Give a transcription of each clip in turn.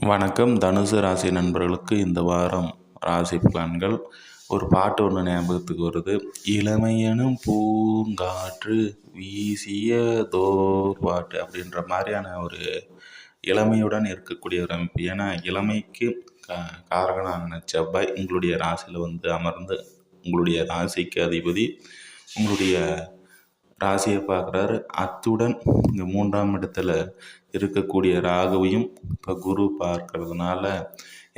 வணக்கம். தனுசு ராசி நண்பர்களுக்கு இந்த வாரம் ராசி பலன்கள். ஒரு பாட்டு ஒன்று ஞாபகத்துக்கு வருது. இளமையெனும் பூங்காற்று வீசியதோர் பாட்டு அப்படின்ற மாதிரியான ஒரு இளமையுடன் இருக்கக்கூடிய ஒரு அமைப்பு. ஏன்னா இளமைக்கு காரகனான செவ்வாய் உங்களுடைய ராசியில் அமர்ந்து உங்களுடைய ராசிக்கு அதிபதி உங்களுடைய ராசியை பார்க்குறாரு. அத்துடன் இங்கே 3ஆம் இடத்துல இருக்கக்கூடிய ராகுவையும் இப்போ குரு பார்க்கறதுனால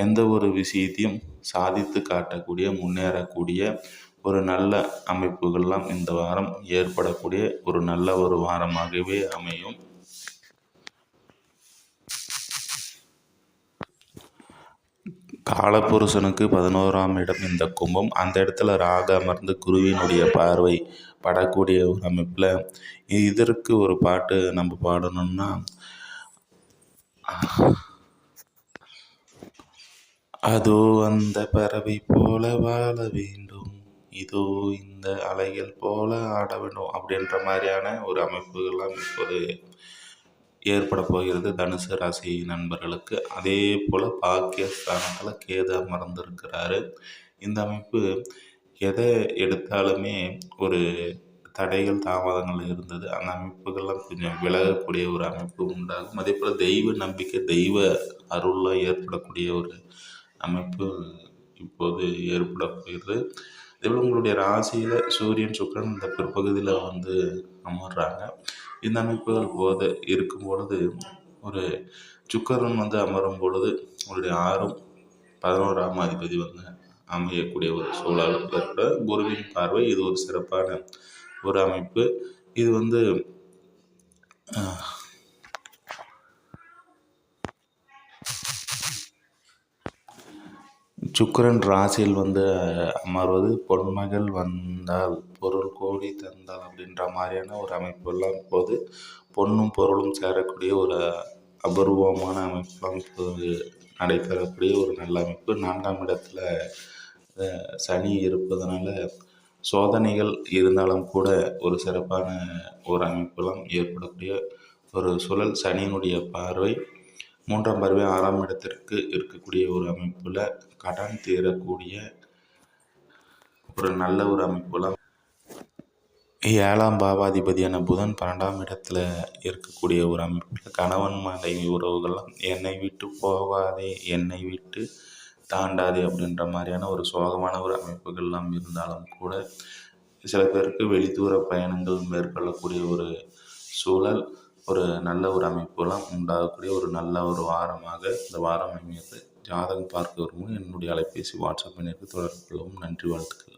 எந்த ஒரு விஷயத்தையும் சாதித்து காட்டக்கூடிய முன்னேறக்கூடிய ஒரு நல்ல அமைப்புகள்லாம் இந்த வாரம் ஏற்படக்கூடிய ஒரு நல்ல ஒரு வாரமாகவே அமையும். காலபுருஷனுக்கு 11ஆம் இடம் இந்த கும்பம். அந்த இடத்துல ராகு அமர்ந்து குருவினுடைய பார்வை படக்கூடிய ஒரு அமைப்பில் இதற்கு ஒரு பாட்டு நம்ம பாடணும்னா, அதோ அந்த பறவை போல வாழ வேண்டும், இதோ இந்த அலைகள் போல ஆட வேண்டும் அப்படின்ற மாதிரியான ஒரு அமைப்புகள்லாம் இப்போது ஏற்பட போகிறது தனுசு ராசி நண்பர்களுக்கு. அதே போல் பாக்கியஸ்தானத்தில் கேது அமர்ந்திருக்கிறாரு. இந்த அமைப்பு எதை எடுத்தாலுமே ஒரு தடைகள் தாமதங்கள் இருந்தது. அந்த அமைப்புகள்லாம் கொஞ்சம் விலகக்கூடிய ஒரு அமைப்பு உண்டாகும். அதே போல் தெய்வ நம்பிக்கை தெய்வ அருள்லாம் ஏற்படக்கூடிய ஒரு அமைப்பு இப்போது ஏற்பட போகிறது. இதேபோல் உங்களுடைய ராசியில் சூரியன் சுக்கிரன் இந்த பிற்பகுதியில் அமர்றாங்க. இந்த அமைப்புகள் இருக்கும் பொழுது ஒரு சுக்கிரன் அமரும் பொழுது உங்களுடைய 6ம் 11ஆம் அதிபதி அமையக்கூடிய ஒரு சூழல் ஏற்பட குருவின் பார்வை இது ஒரு சிறப்பான ஒரு அமைப்பு. இது சுக்கிரன் ராசியில் அமர்வது பொன்மகள் வந்தால் பொருள் கோடி தந்தால் அப்படின்ற மாதிரியான ஒரு அமைப்பெல்லாம் இப்போது பொன்னும் பொருளும் சேரக்கூடிய ஒரு அபூர்வமான அமைப்பெல்லாம் இப்போது நடைபெறக்கூடிய ஒரு நல்ல அமைப்பு. 4ஆம் இடத்துல சனி இருப்பதனால சோதனைகள் இருந்தாலும் கூட ஒரு சிறப்பான ஒரு அமைப்பெல்லாம் ஏற்படக்கூடிய ஒரு சூழல். சனியினுடைய பார்வை 3ஆம் பார்வை 6ஆம் இடத்திற்கு இருக்கக்கூடிய ஒரு அமைப்பில் கடன் தீரக்கூடிய ஒரு நல்ல ஒரு அமைப்புலாம். 7ஆம் பாவாதிபதியான புதன் 12ஆம் இடத்துல இருக்கக்கூடிய ஒரு அமைப்பில் கணவன் மனைவி உறவுகள்லாம் என்னை விட்டு போகாதே, என்னை விட்டு தாண்டாதே அப்படின்ற மாதிரியான ஒரு சோகமான ஒரு அமைப்புகள்லாம் இருந்தாலும் கூட சில பேருக்கு வெளிதூர பயணங்கள் மேற்கொள்ளக்கூடிய ஒரு சூழல், ஒரு நல்ல ஒரு அமைப்புலாம் உண்டாகக்கூடிய ஒரு நல்ல ஒரு வாரமாக இந்த வாரம் அமைகிறது. ஜாதகம் பார்க்க வரும்போது என்னுடைய அலைபேசி வாட்ஸ்அப் எண்ணிற்கு தொடர்பு கொள்ளவும். நன்றி, வாழ்த்துக்கள்.